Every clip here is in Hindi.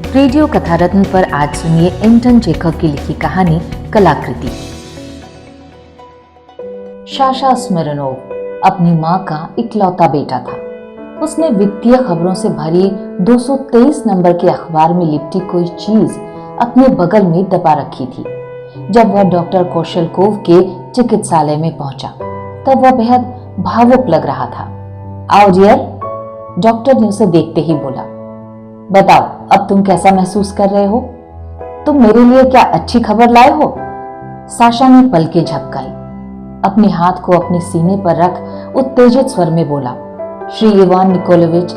रेडियो कथारत्न पर आज सुनिए एंटन चेखव की लिखी कहानी कलाकृति। साशा स्मिर्नोव अपनी माँ का इकलौता बेटा था। उसने वित्तीय खबरों से भरी 223 नंबर के अखबार में लिपटी कोई चीज अपने बगल में दबा रखी थी। जब वह डॉक्टर कोशलकोव के चिकित्सालय में पहुंचा तब वह बेहद भावुक लग रहा था। आओ डियर, डॉक्टर ने उसे देखते ही बोला। बताओ, अब तुम कैसा महसूस कर रहे हो? तुम मेरे लिए क्या अच्छी खबर लाए हो? साशा ने पलकें झपकाई, अपने हाथ को अपने सीने पर रख उत्तेजित स्वर में बोला, श्री इवान निकोलोविच,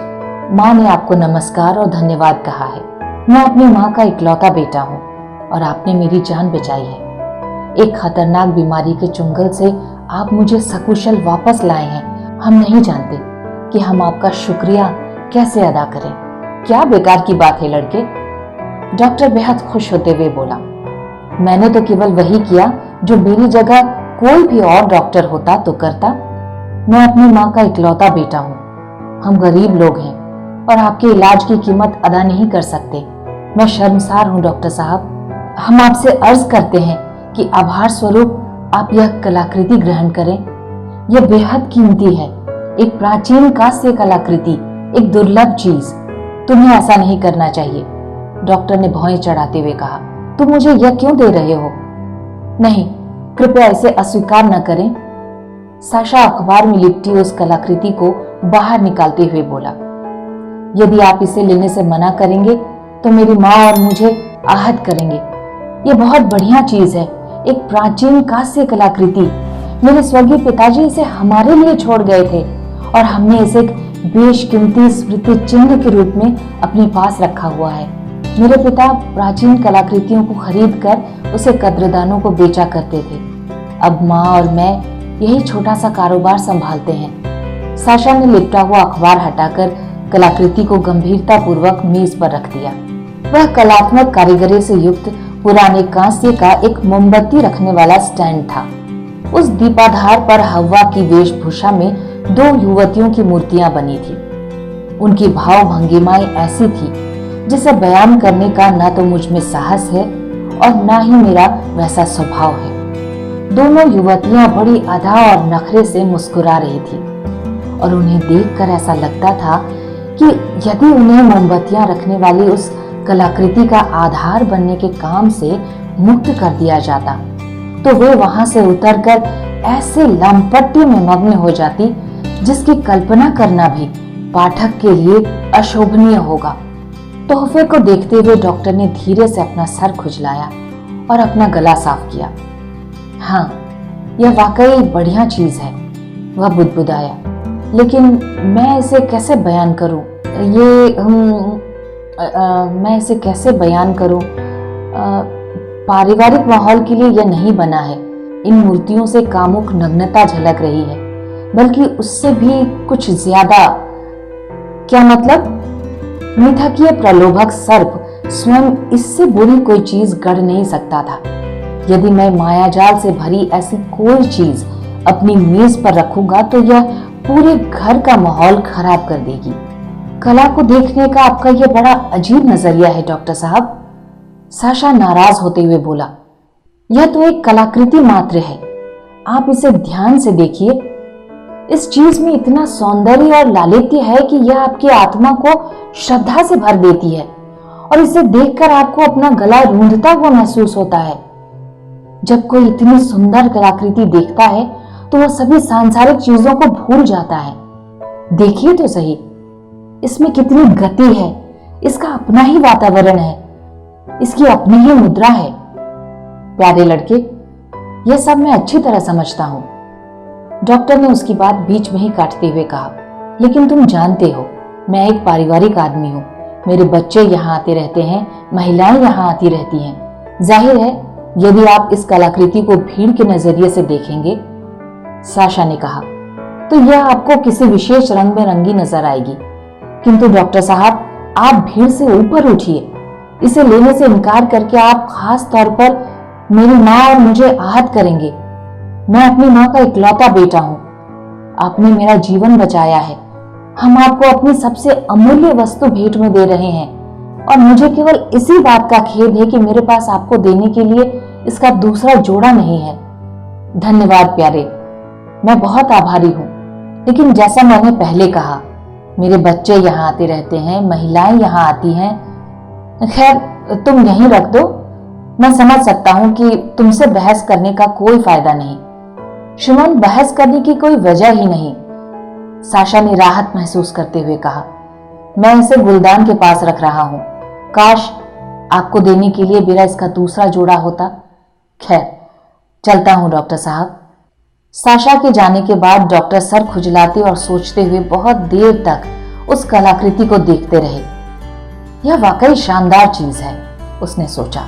माँ ने आपको नमस्कार और धन्यवाद कहा है। मैं अपनी माँ का इकलौता बेटा हूँ और आपने मेरी जान बचाई है। एक खतरनाक बीमारी के चुंगल से आप मुझे सकुशल वापस लाए हैं। हम नहीं जानते कि हम आपका शुक्रिया कैसे अदा करें। क्या बेकार की बात है लड़के, डॉक्टर बेहद खुश होते हुए बोला। मैंने तो केवल वही किया जो मेरी जगह कोई भी और डॉक्टर होता तो करता। मैं अपनी माँ का इकलौता बेटा हूँ। हम गरीब लोग हैं और आपके इलाज की कीमत अदा नहीं कर सकते। मैं शर्मसार हूँ डॉक्टर साहब। हम आपसे अर्ज करते हैं कि आभार स्वरूप आप यह कलाकृति ग्रहण करें। यह बेहद कीमती है, एक प्राचीन कांस्य कलाकृति, एक दुर्लभ चीज। तुम्हें ऐसा नहीं करना चाहिए, डॉक्टर ने भौएं चढ़ाते हुए कहा। तुम मुझे यह क्यों दे रहे हो? नहीं, कृपया इसे अस्वीकार न करें। साशा अखबार में लिपटी उस कलाकृति को बाहर निकालते हुए बोला। यदि आप इसे लेने से मना करेंगे तो मेरी माँ और मुझे आहत करेंगे। यह बहुत बढ़िया चीज है, एक प्राचीन कांस्य कलाकृति। मेरे स्वर्गीय पिताजी इसे हमारे लिए छोड़ गए थे और हमने इसे एक बेशकीमती स्मृति चिन्ह के रूप में अपने पास रखा हुआ है। मेरे पिता प्राचीन कलाकृतियों को खरीद कर उसे कद्रदानों को बेचा करते थे। अब माँ और मैं यही छोटा सा कारोबार संभालते हैं। साशा ने लिपटा हुआ अखबार हटाकर कलाकृति को गंभीरता पूर्वक मेज पर रख दिया। वह कलात्मक कारीगरी से युक्त पुराने कांस्य का एक मोमबत्ती रखने वाला स्टैंड था। उस दीपाधार पर हव्वा की वेशभूषा में 2 युवतियों की मूर्तियां बनी थी। उनकी भाव भंगिमाएं ऐसी थी जिसे बयान करने का न तो मुझ में साहस है और न ही मेरा वैसा स्वभाव है। दोनों युवतियां बड़ी अदा और नखरे से मुस्कुरा रही थी और उन्हें देखकर ऐसा लगता था कि यदि उन्हें मोमबत्तियां रखने वाली उस कलाकृति का आधार बनने के काम से मुक्त कर दिया जाता तो वे वहां से उतरकर ऐसे लंपट्य में मग्न हो जाती जिसकी कल्पना करना भी पाठक के लिए अशोभनीय होगा। तोहफे को देखते हुए डॉक्टर ने धीरे से अपना सर खुजलाया और अपना गला साफ किया। हाँ, यह वाकई बढ़िया चीज है, वह बुदबुदाया, लेकिन मैं इसे कैसे बयान करूं? मैं इसे कैसे बयान करूं? पारिवारिक माहौल के लिए यह नहीं बना है। इन मूर्तियों से कामुक नग्नता झलक रही है, बल्कि उससे भी कुछ ज्यादा। क्या मतलब? मिथकीय प्रलोभक सर्प स्वयं इससे बुरी कोई चीज गढ़ नहीं सकता था। यदि मैं मायाजाल से भरी ऐसी कोई चीज अपनी मेज पर रखूंगा तो यह पूरे घर का माहौल खराब कर देगी। कला को देखने का आपका यह बड़ा अजीब नजरिया है डॉक्टर साहब, साशा नाराज होते हुए बोला। यह तो एक कलाकृति मात्र है, आप इसे ध्यान से देखिए। इस चीज में इतना सौंदर्य और लालित्य है कि यह आपकी आत्मा को श्रद्धा से भर देती है और इसे देखकर आपको अपना गला रूंधता हुआ महसूस होता है। जब कोई इतनी सुंदर कलाकृति देखता है तो वह सभी सांसारिक चीजों को भूल जाता है। देखिए तो सही, इसमें कितनी गति है, इसका अपना ही वातावरण है, इसकी अपनी ही मुद्रा है। प्यारे लड़के, यह सब मैं अच्छी तरह समझता हूं, डॉक्टर ने उसकी बात बीच में ही काटते हुए कहा। लेकिन तुम जानते हो, मैं एक पारिवारिक आदमी हूं। मेरे बच्चे यहाँ आते रहते हैं, महिलाएं यहाँ आती रहती हैं। जाहिर है यदि आप इस कलाकृति को भीड़ के नजरिए से देखेंगे, साशा ने कहा, तो यह आपको किसी विशेष रंग में रंगी नजर आएगी। किंतु डॉक्टर साहब, आप भीड़ से ऊपर उठिए। इसे लेने से इनकार करके आप खास तौर पर मेरी माँ और मुझे आहत करेंगे। मैं अपनी माँ का इकलौता बेटा हूँ। आपने मेरा जीवन बचाया है। हम आपको अपनी सबसे अमूल्य वस्तु भेंट में दे रहे हैं। और मुझे केवल इसी बात का खेद है कि मेरे पास आपको देने के लिए इसका दूसरा जोड़ा नहीं है। धन्यवाद प्यारे, मैं बहुत आभारी हूं, लेकिन जैसा मैंने पहले कहा, मेरे बच्चे यहाँ आते रहते हैं, महिलाएं यहाँ आती हैं। खैर तुम यहीं रख दो, मैं समझ सकता हूं कि तुमसे बहस करने का कोई फायदा नहीं। श्रीमान, बहस करने की कोई वजह ही नहीं, साशा ने राहत महसूस करते हुए कहा। मैं इसे गुलदान के पास रख रहा हूं, काश आपको देने के लिए मेरा इसका दूसरा जोड़ा होता। खैर चलता हूं डॉक्टर साहब। साशा के जाने के बाद डॉक्टर सर खुजलाते और सोचते हुए बहुत देर तक उस कलाकृति को देखते रहे। यह वाकई शानदार चीज है, उसने सोचा,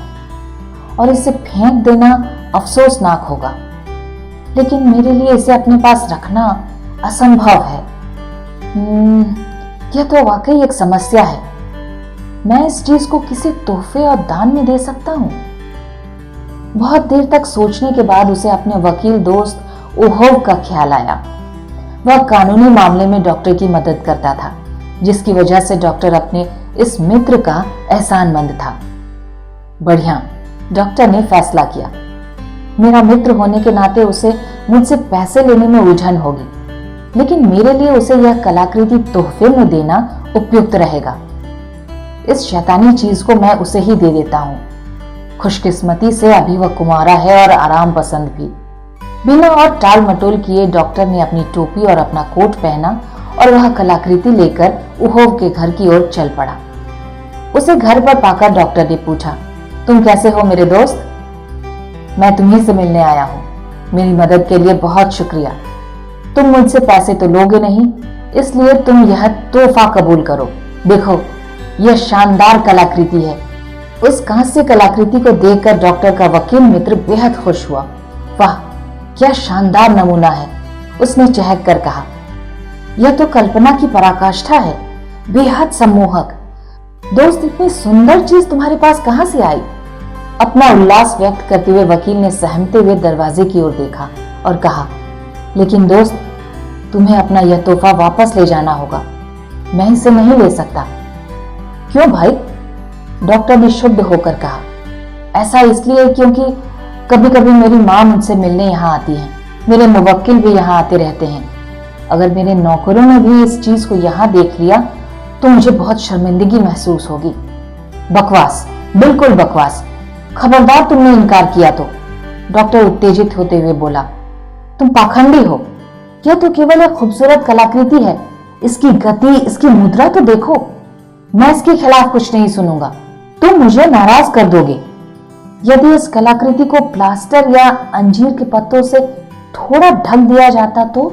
और इसे फेंक देना अफसोसनाक होगा, लेकिन मेरे लिए इसे अपने पास रखना असंभव है। यह तो वाकई एक समस्या है। मैं इस चीज को किसी तोहफे और दान में दे सकता हूं? बहुत देर तक सोचने के बाद उसे अपने वकील दोस्त ओहोव का ख्याल आया। वह कानूनी मामले में डॉक्टर की मदद करता था, जिसकी वजह से डॉक्टर अपने इस मित्र का एहसानमंद था। बढ़िया, डॉक्टर ने फैसला किया। मेरा मित्र होने के नाते उसे मुझसे पैसे लेने में उलझन होगी, लेकिन मेरे लिए उसे यह कलाकृति तोहफे में देना उपयुक्त रहेगा। इस शैतानी चीज को मैं उसे ही दे देता हूं। खुशकिस्मती से अभी वह कुंवारा है और आराम पसंद भी। बिना और टाल मटोल किए डॉक्टर ने अपनी टोपी और अपना कोट पहना और वह कलाकृति लेकर उहोव के घर की ओर चल पड़ा। उसे घर पर पाकर डॉक्टर ने पूछा, तुम कैसे हो मेरे दोस्त? मैं तुम्ही से मिलने आया हूं। मेरी मदद के लिए बहुत शुक्रिया। तुम मुझसे पैसे तो लोगे नहीं, इसलिए तुम यह तोहफा कबूल करो। देखो, यह शानदार कलाकृति है। उस कांस्य कलाकृति को देखकर डॉक्टर का वकील मित्र बेहद खुश हुआ। वाह, क्या शानदार नमूना है, उसने चहक कर कहा। यह तो कल्पना की पराकाष्ठा है, बेहद सम्मोहक। दोस्त, इतनी सुंदर चीज तुम्हारे पास कहां से आई? अपना उल्लास व्यक्त करते हुए वकील ने सहमते हुए दरवाजे की ओर देखा और कहा, लेकिन दोस्त, तुम्हें अपना यह तोहफा वापस ले जाना होगा। मैं इसे नहीं ले सकता। क्यों भाई? डॉक्टर ने शुद्ध होकर कहा। ऐसा इसलिए क्योंकि कभी कभी मेरी माँ मुझसे मिलने यहाँ आती है, मेरे मुवक्किल भी यहाँ आते रहते हैं। अगर मेरे नौकरों ने भी इस चीज को यहाँ देख लिया तो मुझे बहुत शर्मिंदगी महसूस होगी। बकवास, बिल्कुल बकवास। खबरदार तुमने इनकार किया तो, डॉक्टर उत्तेजित होते हुए बोला। तुम पाखंडी हो। यह तो केवल एक खूबसूरत कलाकृति है। इसकी गति, इसकी मुद्रा तो देखो। मैं इसके खिलाफ कुछ नहीं सुनूंगा। तुम मुझे नाराज कर दोगे। यदि इस कलाकृति को प्लास्टर या अंजीर के पत्तों से थोड़ा ढक दिया जाता तो।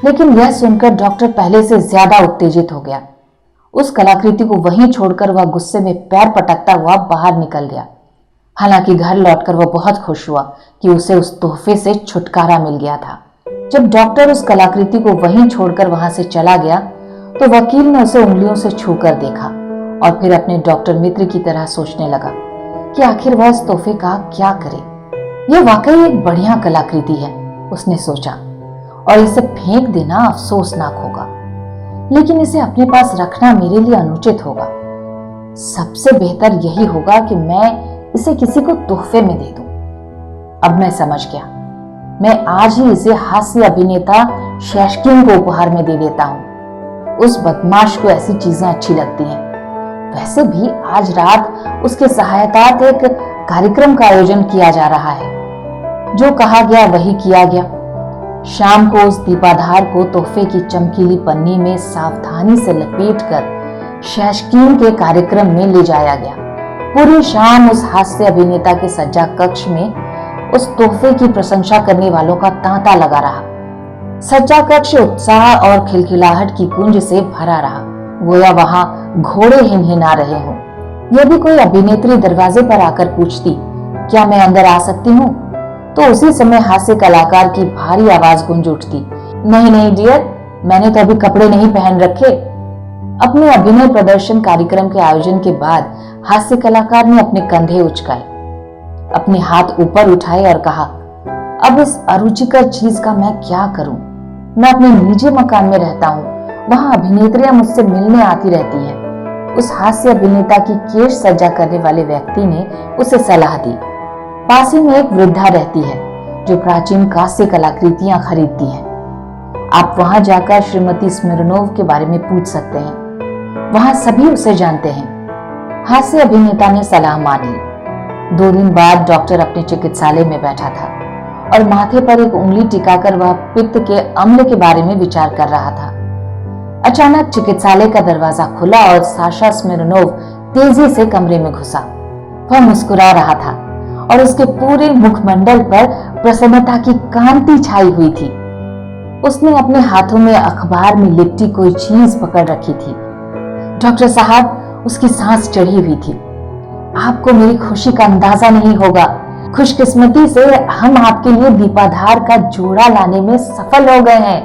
लेकिन यह सुनकर डॉक्टर पहले से ज्यादा उत्तेजित हो गया। उस कलाकृति को वहीं छोड़कर वह गुस्से में पैर पटकता हुआ बाहर निकल गया। हालांकि घर लौटकर वह बहुत खुश हुआ कि उसे उस तोहफे से छुटकारा मिल गया था। जब डॉक्टर उस कलाकृति को वहीं छोड़कर वहां से चला गया तो वकील ने उसे उंगलियों से छूकर देखा और फिर अपने डॉक्टर मित्र की तरह सोचने लगा कि आखिर वह इस तोहफे का क्या करे। यह वाकई एक बढ़िया कलाकृति है, उसने सोचा, और इसे फेंक देना अफसोसनाक होगा, लेकिन इसे अपने पास रखना मेरे लिए अनुचित होगा। सबसे बेहतर यही होगा कि मैं इसे किसी को तोहफे में दे दूं। अब मैं समझ गया। मैं आज ही इसे हास्य अभिनेता शेशकिन को उपहार में दे देता हूं। उस बदमाश को ऐसी चीजें अच्छी लगती हैं। वैसे भी आज रात उसके सहायतार्थ एक कार्यक्रम का आयोजन किया जा रहा है। जो कहा गया वही किया गया। शाम को उस दीपाधार को तोहफे की चमकीली पन्नी में सावधानी से लपेटकर शेशकीन के कार्यक्रम में ले जाया गया। पूरी शाम उस हास्य अभिनेता के सज्जा कक्ष में उस तोहफे की प्रशंसा करने वालों का तांता लगा रहा। सज्जा कक्ष उत्साह और खिलखिलाहट की गूंज से भरा रहा, गोया वहां घोड़े हिनहिना रहे हों। यदि कोई अभिनेत्री दरवाजे पर आकर पूछती, क्या मैं अंदर आ सकती हूँ, तो उसी समय हास्य कलाकार की भारी आवाज गूंज उठती, नहीं नहीं डियर, मैंने तो अभी कपड़े नहीं पहन रखे। अपने अभिनय प्रदर्शन कार्यक्रम के आयोजन के बाद हास्य कलाकार ने अपने कंधे उचकाए, अपने हाथ ऊपर उठाए और कहा, अब इस अरुचिकर चीज का मैं क्या करूं? मैं अपने निजी मकान में रहता हूं, वहां अभिनेत्रियां मुझसे मिलने आती रहती हैं। उस हास्य अभिनेता की केश सजा करने वाले व्यक्ति ने उसे सलाह दी। पास ही में एक वृद्धा रहती है जो प्राचीन कांस्य कलाकृतियां खरीदती है। आप वहां जाकर श्रीमती स्मिर्नोव के बारे में पूछ सकते हैं, वहां सभी उसे जानते हैं। हास्य अभिनेता ने सलाह मान ली। 2 दिन बाद डॉक्टर अपने चिकित्सालय में बैठा था और माथे पर एक उंगली टिकाकर वह पित्त के अम्ल के बारे में विचार कर रहा था। अचानक चिकित्सालय का दरवाजा खुला और साशा स्मिर्नोव तेजी से कमरे में घुसा। वह मुस्कुरा रहा था और उसके पूरे मुखमंडल पर प्रसन्नता की कांति छाई हुई थी। उसने अपने हाथों में अखबार में लिपटी कोई चीज पकड़ रखी थी। डॉक्टर साहब, उसकी सांस चढ़ी हुई थी। आपको मेरी खुशी का अंदाजा नहीं होगा। खुशकिस्मती से हम आपके लिए दीपाधार का जोड़ा लाने में सफल हो गए हैं।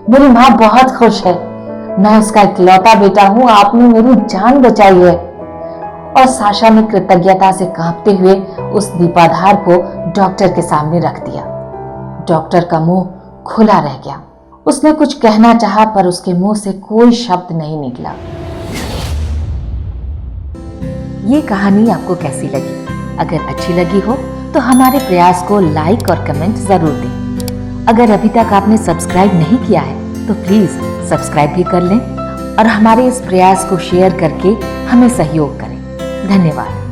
मेरी माँ बहुत खुश है। मैं उसका इकलौता बेटा हूँ। आपने मेरी जान बचाई है। और साशा ने कृतज्ञता से कांपते हुए उस दीपाधार को डॉक्टर के सामने रख दिया। डॉक्टर का मुंह खुला रह गया। उसने कुछ कहना चाहा पर उसके मुंह से कोई शब्द नहीं निकला। ये कहानी आपको कैसी लगी? अगर अच्छी लगी हो तो हमारे प्रयास को लाइक और कमेंट जरूर दें। अगर अभी तक आपने सब्सक्राइब नहीं किया है तो प्लीज सब्सक्राइब भी कर लें और हमारे इस प्रयास को शेयर करके हमें सहयोग करें। धन्यवाद।